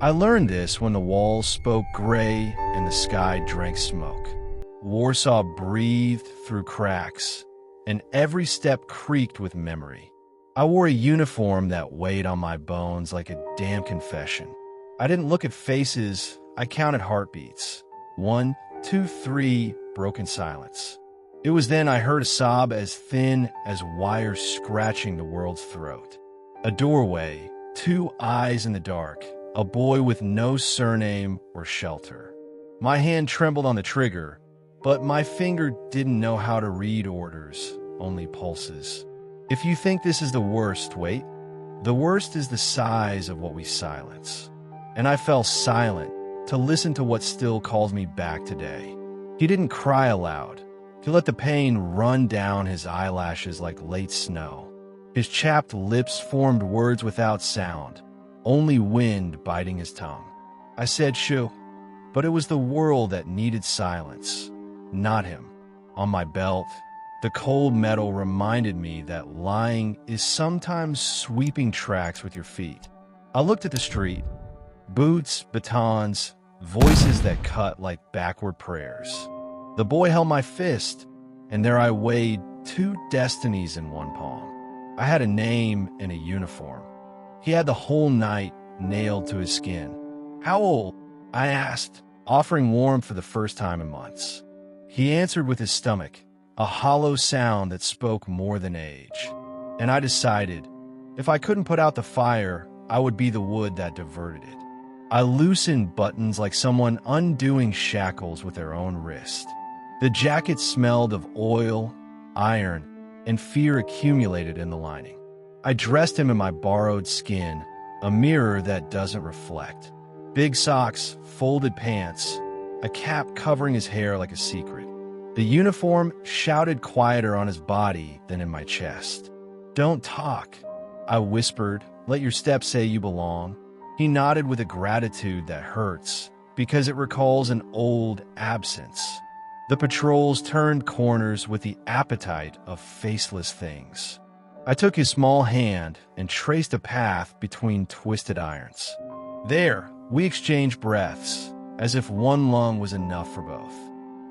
I learned this when the walls spoke gray and the sky drank smoke. Warsaw breathed through cracks, and every step creaked with memory. I wore a uniform that weighed on my bones like a damn confession. I didn't look at faces, I counted heartbeats. 1, 2, 3, broken silence. It was then I heard a sob as thin as wires scratching the world's throat. A doorway, 2 eyes in the dark, a boy with no surname or shelter. My hand trembled on the trigger, but my finger didn't know how to read orders, only pulses. If you think this is the worst, wait. The worst is the size of what we silence. And I fell silent to listen to what still calls me back today. He didn't cry aloud. He let the pain run down his eyelashes like late snow. His chapped lips formed words without sound, only wind biting his tongue. I said shoo, but it was the world that needed silence, not him. On my belt, the cold metal reminded me that lying is sometimes sweeping tracks with your feet. I looked at the street. Boots, batons, voices that cut like backward prayers. The boy held my fist, and there I weighed 2 destinies in one palm. I had a name and a uniform. He had the whole night nailed to his skin. How old? I asked, offering warmth for the first time in months. He answered with his stomach, a hollow sound that spoke more than age. And I decided, if I couldn't put out the fire, I would be the wood that diverted it. I loosened buttons like someone undoing shackles with their own wrist. The jacket smelled of oil, iron, and fear accumulated in the lining. I dressed him in my borrowed skin, a mirror that doesn't reflect. Big socks, folded pants, a cap covering his hair like a secret. The uniform shouted quieter on his body than in my chest. Don't talk, I whispered. Let your steps say you belong. He nodded with a gratitude that hurts because it recalls an old absence. The patrols turned corners with the appetite of faceless things. I took his small hand and traced a path between twisted irons. There, we exchanged breaths, as if one lung was enough for both.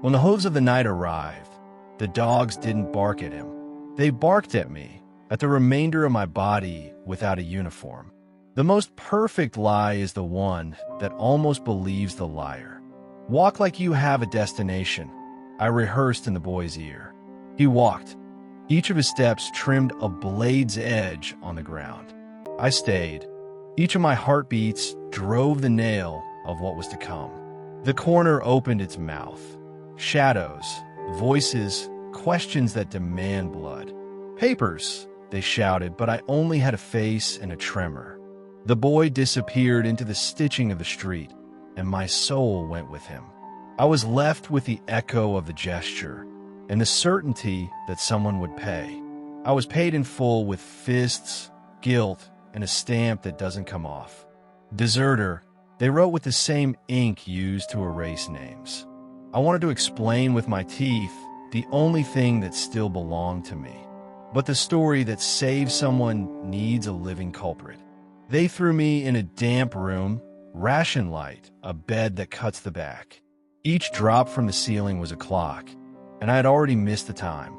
When the hooves of the night arrived, the dogs didn't bark at him. They barked at me, at the remainder of my body without a uniform. The most perfect lie is the one that almost believes the liar. Walk like you have a destination, I rehearsed in the boy's ear. He walked. Each of his steps trimmed a blade's edge on the ground. I stayed. Each of my heartbeats drove the nail of what was to come. The corner opened its mouth. Shadows, voices, questions that demand blood. Papers, they shouted, but I only had a face and a tremor. The boy disappeared into the stitching of the street, and my soul went with him. I was left with the echo of the gesture and the certainty that someone would pay. I was paid in full with fists, guilt, and a stamp that doesn't come off. Deserter, they wrote with the same ink used to erase names. I wanted to explain with my teeth the only thing that still belonged to me. But the story that saves someone needs a living culprit. They threw me in a damp room, ration light, a bed that cuts the back. Each drop from the ceiling was a clock, and I had already missed the time.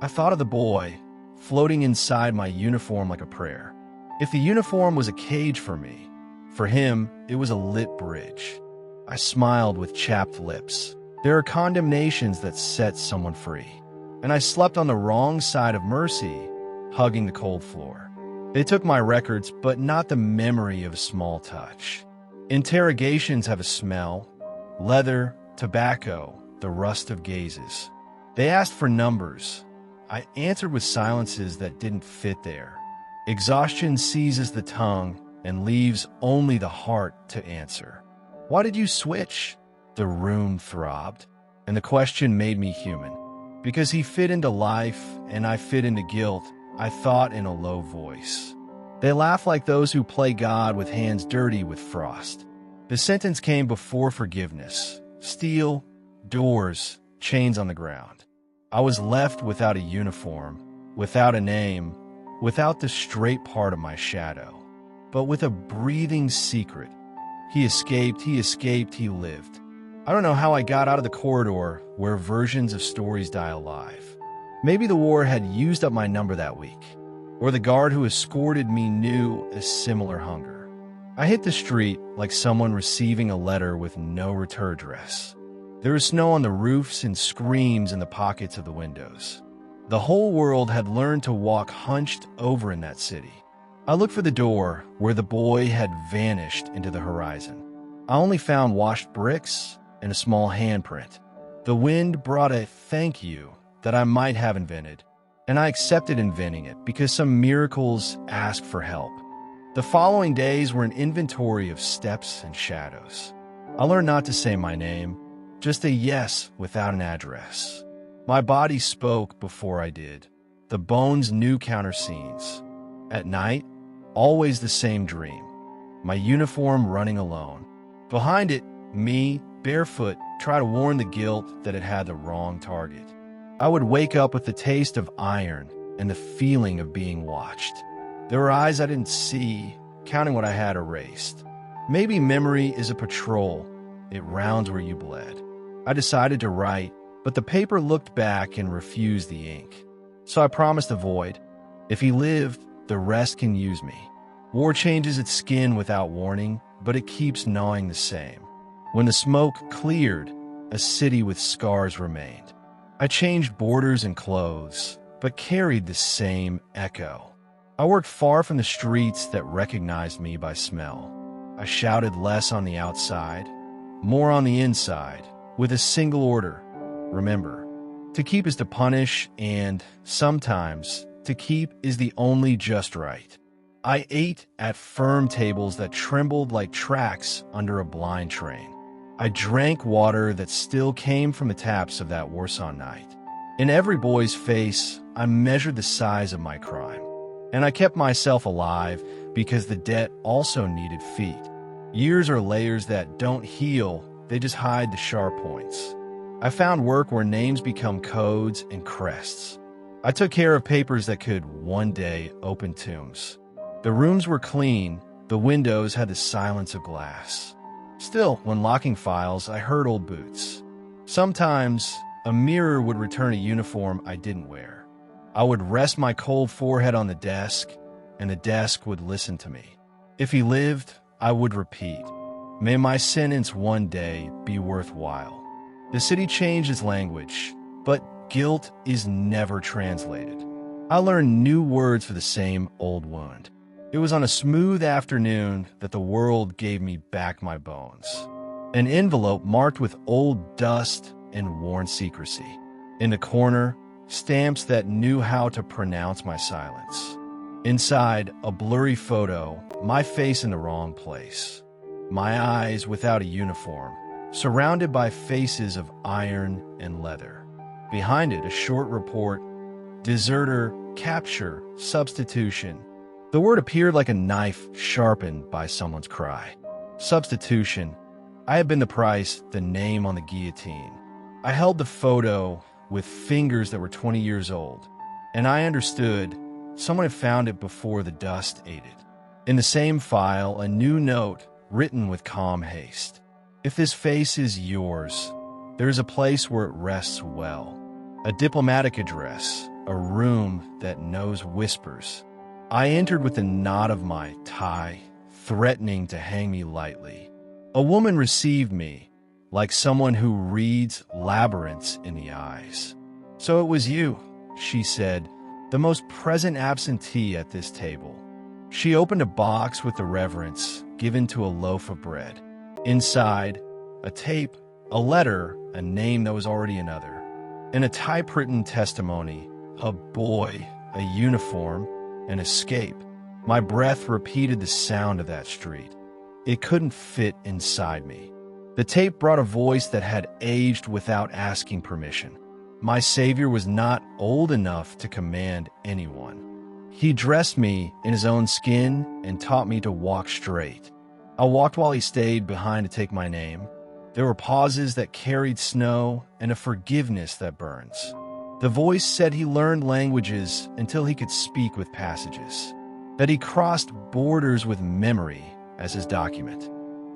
I thought of the boy, floating inside my uniform like a prayer. If the uniform was a cage for me, for him, it was a lit bridge. I smiled with chapped lips. There are condemnations that set someone free. And I slept on the wrong side of mercy, hugging the cold floor. They took my records, but not the memory of a small touch. Interrogations have a smell, leather, tobacco, the rust of gazes. They asked for numbers. I answered with silences that didn't fit there. Exhaustion seizes the tongue and leaves only the heart to answer. Why did you switch? The room throbbed, and the question made me human. Because he fit into life and I fit into guilt, I thought in a low voice. They laugh like those who play God with hands dirty with frost. The sentence came before forgiveness. Steel, doors, chains on the ground. I was left without a uniform, without a name, without the straight part of my shadow, but with a breathing secret, He escaped, he lived. I don't know how I got out of the corridor where versions of stories die alive. Maybe the war had used up my number that week, or the guard who escorted me knew a similar hunger. I hit the street like someone receiving a letter with no return address. There was snow on the roofs and screams in the pockets of the windows. The whole world had learned to walk hunched over in that city. I looked for the door where the boy had vanished into the horizon. I only found washed bricks and a small handprint. The wind brought a thank you that I might have invented, and I accepted inventing it because some miracles asked for help. The following days were an inventory of steps and shadows. I learned not to say my name, just a yes without an address. My body spoke before I did. The bones knew counter scenes. At night, always the same dream. My uniform running alone. Behind it, me, barefoot, try to warn the guilt that it had the wrong target. I would wake up with the taste of iron and the feeling of being watched. There were eyes I didn't see, counting what I had erased. Maybe memory is a patrol. It rounds where you bled. I decided to write, but the paper looked back and refused the ink. So I promised the void. If he lived, the rest can use me. War changes its skin without warning, but it keeps gnawing the same. When the smoke cleared, a city with scars remained. I changed borders and clothes, but carried the same echo. I worked far from the streets that recognized me by smell. I shouted less on the outside, more on the inside, with a single order. Remember, to keep is to punish, and sometimes to keep is the only just right. I ate at firm tables that trembled like tracks under a blind train. I drank water that still came from the taps of that Warsaw night. In every boy's face, I measured the size of my crime. And I kept myself alive because the debt also needed feet. Years are layers that don't heal, they just hide the sharp points. I found work where names become codes and crests. I took care of papers that could one day open tombs. The rooms were clean, the windows had the silence of glass. Still, when locking files, I heard old boots. Sometimes, a mirror would return a uniform I didn't wear. I would rest my cold forehead on the desk, and the desk would listen to me. If he lived, I would repeat, "May my sentence one day be worthwhile." The city changed its language, but guilt is never translated. I learned new words for the same old wound. It was on a smooth afternoon that the world gave me back my bones. An envelope marked with old dust and worn secrecy. In the corner, stamps that knew how to pronounce my silence. Inside, a blurry photo, my face in the wrong place. My eyes without a uniform, surrounded by faces of iron and leather. Behind it, a short report, deserter, capture, substitution. The word appeared like a knife sharpened by someone's cry. Substitution. I had been the price, the name on the guillotine. I held the photo with fingers that were 20 years old, and I understood someone had found it before the dust ate it. In the same file, a new note written with calm haste. If this face is yours, there is a place where it rests well. A diplomatic address, a room that knows whispers. I entered with a knot of my tie, threatening to hang me lightly. A woman received me, like someone who reads labyrinths in the eyes. "So it was you," she said, the most present absentee at this table. She opened a box with the reverence given to a loaf of bread. Inside, a tape, a letter, a name that was already another, and a typewritten testimony, a boy, a uniform, an escape. My breath repeated the sound of that street. It couldn't fit inside me. The tape brought a voice that had aged without asking permission. My savior was not old enough to command anyone. He dressed me in his own skin and taught me to walk straight. I walked while he stayed behind to take my name. There were pauses that carried snow and a forgiveness that burns. The voice said he learned languages until he could speak with passages, that he crossed borders with memory as his document.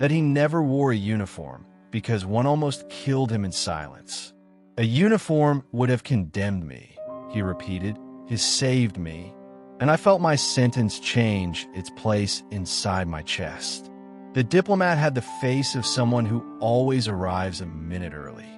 that he never wore a uniform because one almost killed him in silence. A uniform would have condemned me, he repeated. His saved me. And I felt my sentence change its place inside my chest. The diplomat had the face of someone who always arrives a minute early.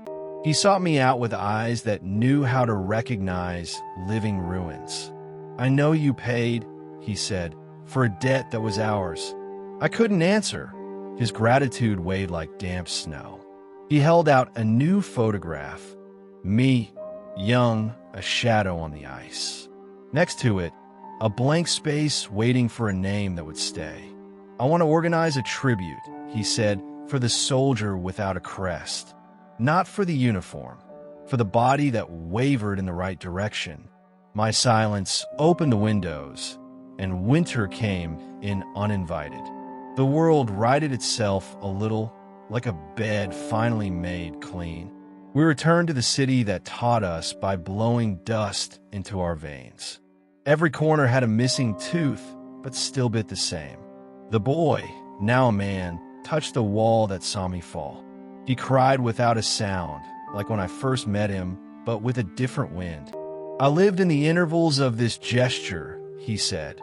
He sought me out with eyes that knew how to recognize living ruins. I know you paid, he said, for a debt that was ours. I couldn't answer. His gratitude weighed like damp snow. He held out a new photograph. Me, young, a shadow on the ice. Next to it, a blank space waiting for a name that would stay. I want to organize a tribute, he said, for the soldier without a crest. Not for the uniform, for the body that wavered in the right direction. My silence opened the windows, and winter came in uninvited. The world righted itself a little, like a bed finally made clean. We returned to the city that taught us by blowing dust into our veins. Every corner had a missing tooth, but still bit the same. The boy, now a man, touched the wall that saw me fall. He cried without a sound, like when I first met him, but with a different wind. I lived in the intervals of this gesture, he said,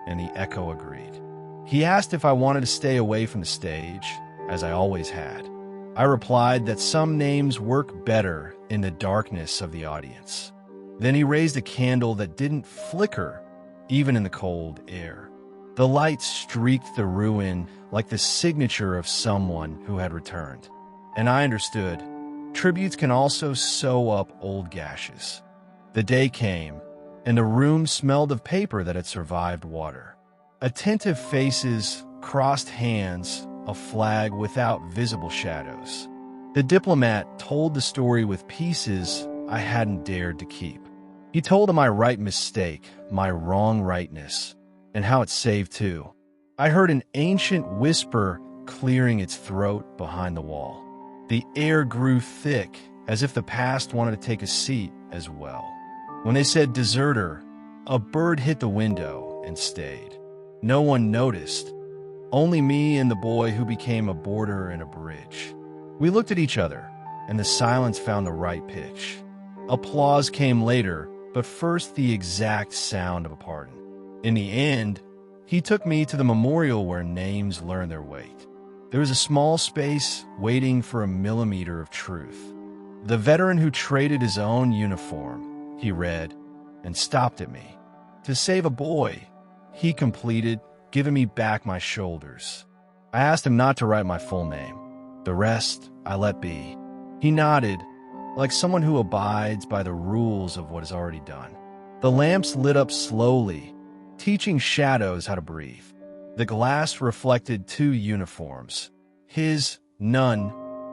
and the echo agreed. He asked if I wanted to stay away from the stage, as I always had. I replied that some names work better in the darkness of the audience. Then he raised a candle that didn't flicker, even in the cold air. The light streaked the ruin like the signature of someone who had returned. And I understood. Tributes can also sew up old gashes. The day came, and the room smelled of paper that had survived water. Attentive faces, crossed hands, a flag without visible shadows. The diplomat told the story with pieces I hadn't dared to keep. He told of my right mistake, my wrong rightness, and how it saved too. I heard an ancient whisper clearing its throat behind the wall. The air grew thick, as if the past wanted to take a seat as well. When they said deserter, a bird hit the window and stayed. No one noticed. Only me and the boy who became a boarder and a bridge. We looked at each other, and the silence found the right pitch. Applause came later, but first the exact sound of a pardon. In the end, he took me to the memorial where names learn their weight. There was a small space waiting for a millimeter of truth. The veteran who traded his own uniform, he read, and stopped at me. To save a boy, he completed, giving me back my shoulders. I asked him not to write my full name. The rest I let be. He nodded, like someone who abides by the rules of what is already done. The lamps lit up slowly, teaching shadows how to breathe. The glass reflected two uniforms. His, none,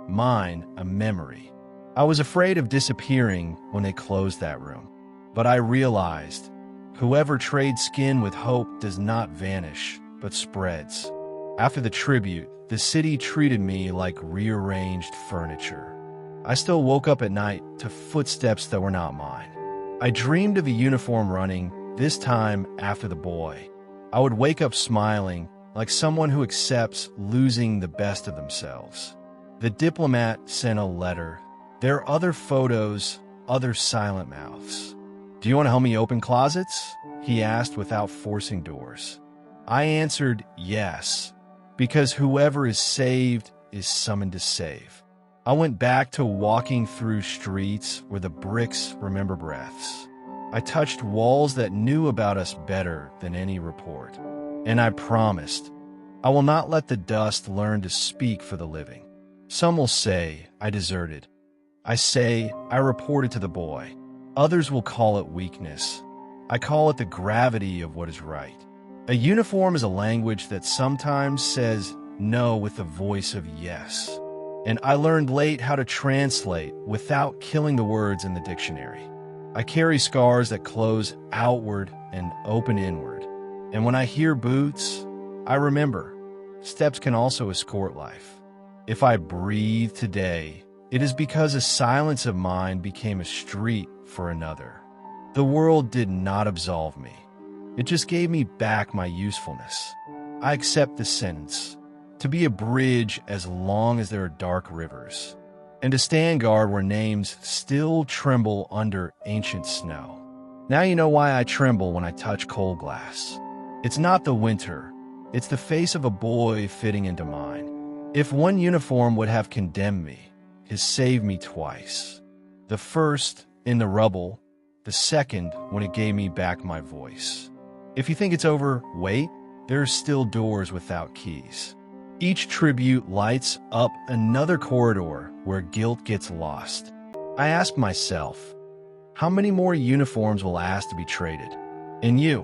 mine, a memory. I was afraid of disappearing when they closed that room. But I realized, whoever trades skin with hope does not vanish, but spreads. After the tribute, the city treated me like rearranged furniture. I still woke up at night to footsteps that were not mine. I dreamed of a uniform running, this time after the boy. I would wake up smiling, like someone who accepts losing the best of themselves. The diplomat sent a letter. There are other photos, other silent mouths. Do you want to help me open closets? He asked without forcing doors. I answered yes, because whoever is saved is summoned to save. I went back to walking through streets where the bricks remember breaths. I touched walls that knew about us better than any report. And I promised, I will not let the dust learn to speak for the living. Some will say I deserted. I say I reported to the boy. Others will call it weakness. I call it the gravity of what is right. A uniform is a language that sometimes says no with the voice of yes. And I learned late how to translate without killing the words in the dictionary. I carry scars that close outward and open inward. And when I hear boots, I remember steps can also escort life. If I breathe today, it is because a silence of mine became a street for another. The world did not absolve me. It just gave me back my usefulness. I accept the sentence. to be a bridge as long as there are dark rivers, and to stand guard where names still tremble under ancient snow. Now you know why I tremble when I touch cold glass. It's not the winter, it's the face of a boy fitting into mine. If one uniform would have condemned me, has saved me twice. The first in the rubble, the second when it gave me back my voice. If you think it's over, wait, there are still doors without keys. Each tribute lights up another corridor where guilt gets lost. I ask myself, how many more uniforms will ask to be traded? And you,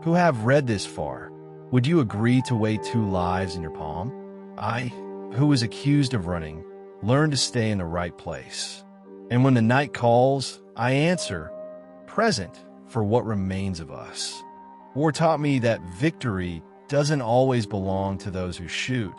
who have read this far, would you agree to weigh 2 lives in your palm? I, who was accused of running, learned to stay in the right place. And when the night calls, I answer, present for what remains of us. War taught me that victory doesn't always belong to those who shoot,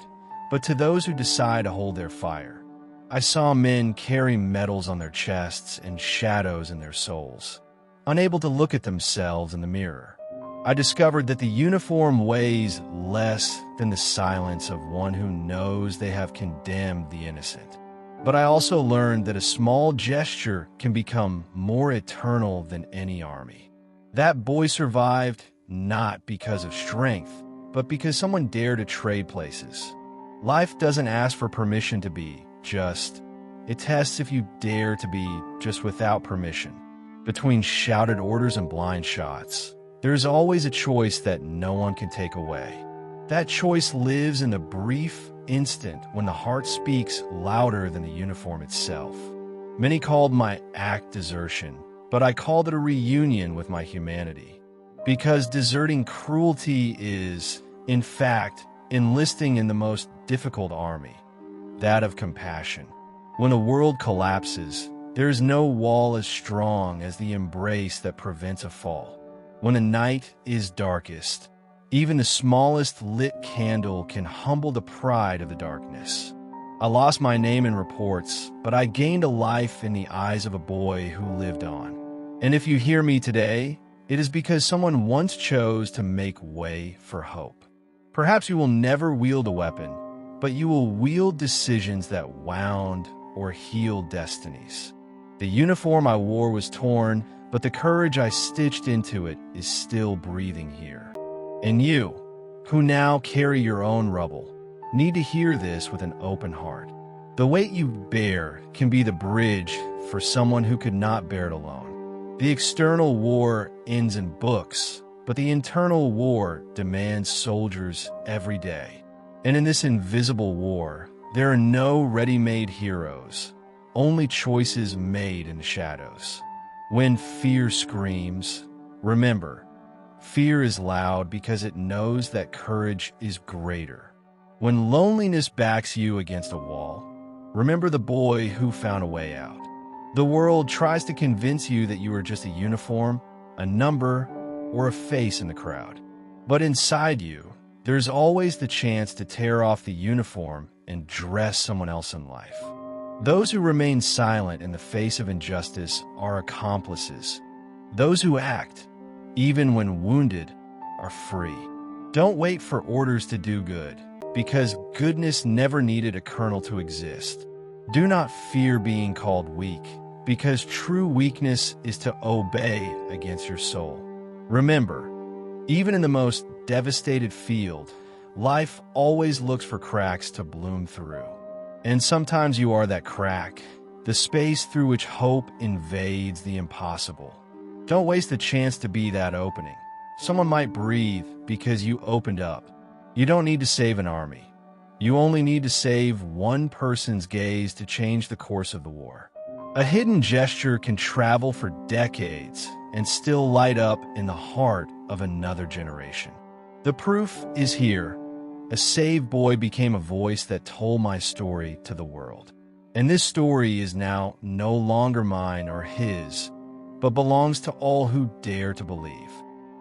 but to those who decide to hold their fire. I saw men carry medals on their chests and shadows in their souls, unable to look at themselves in the mirror. I discovered that the uniform weighs less than the silence of one who knows they have condemned the innocent. But I also learned that a small gesture can become more eternal than any army. That boy survived not because of strength, but because someone dared to trade places. Life doesn't ask for permission to be just. It tests if you dare to be just without permission. Between shouted orders and blind shots, there's always a choice that no one can take away. That choice lives in the brief instant when the heart speaks louder than the uniform itself. Many called my act desertion, but I called it a reunion with my humanity. Because deserting cruelty is, in fact, enlisting in the most difficult army, that of compassion. When a world collapses, there is no wall as strong as the embrace that prevents a fall. When the night is darkest, even the smallest lit candle can humble the pride of the darkness. I lost my name in reports, but I gained a life in the eyes of a boy who lived on. And if you hear me today, it is because someone once chose to make way for hope. Perhaps you will never wield a weapon, but you will wield decisions that wound or healed destinies. The uniform I wore was torn, but the courage I stitched into it is still breathing here. And you, who now carry your own rubble, need to hear this with an open heart. The weight you bear can be the bridge for someone who could not bear it alone. The external war ends in books, but the internal war demands soldiers every day. And in this invisible war, there are no ready-made heroes, only choices made in the shadows. When fear screams, remember, fear is loud because it knows that courage is greater. When loneliness backs you against a wall, remember the boy who found a way out. The world tries to convince you that you are just a uniform, a number, or a face in the crowd. But inside you, there's always the chance to tear off the uniform and dress someone else in life. Those who remain silent in the face of injustice are accomplices. Those who act, even when wounded, are free. Don't wait for orders to do good, because goodness never needed a colonel to exist. Do not fear being called weak, because true weakness is to obey against your soul. Remember, even in the most devastated field, life always looks for cracks to bloom through. And sometimes you are that crack, the space through which hope invades the impossible. Don't waste the chance to be that opening. Someone might breathe because you opened up. You don't need to save an army. You only need to save one person's gaze to change the course of the war. A hidden gesture can travel for decades and still light up in the heart of another generation. The proof is here. A saved boy became a voice that told my story to the world. And this story is now no longer mine or his, but belongs to all who dare to believe.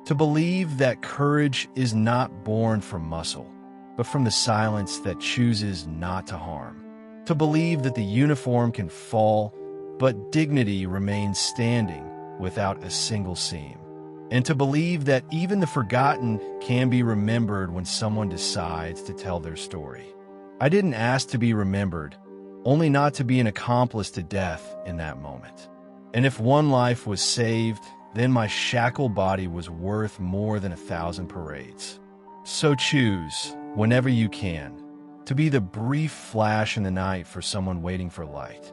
To believe that courage is not born from muscle, but from the silence that chooses not to harm. To believe that the uniform can fall, but dignity remains standing without a single seam. And to believe that even the forgotten can be remembered when someone decides to tell their story. I didn't ask to be remembered, only not to be an accomplice to death in that moment. And if one life was saved, then my shackled body was worth more than 1,000 parades. So choose, whenever you can, to be the brief flash in the night for someone waiting for light.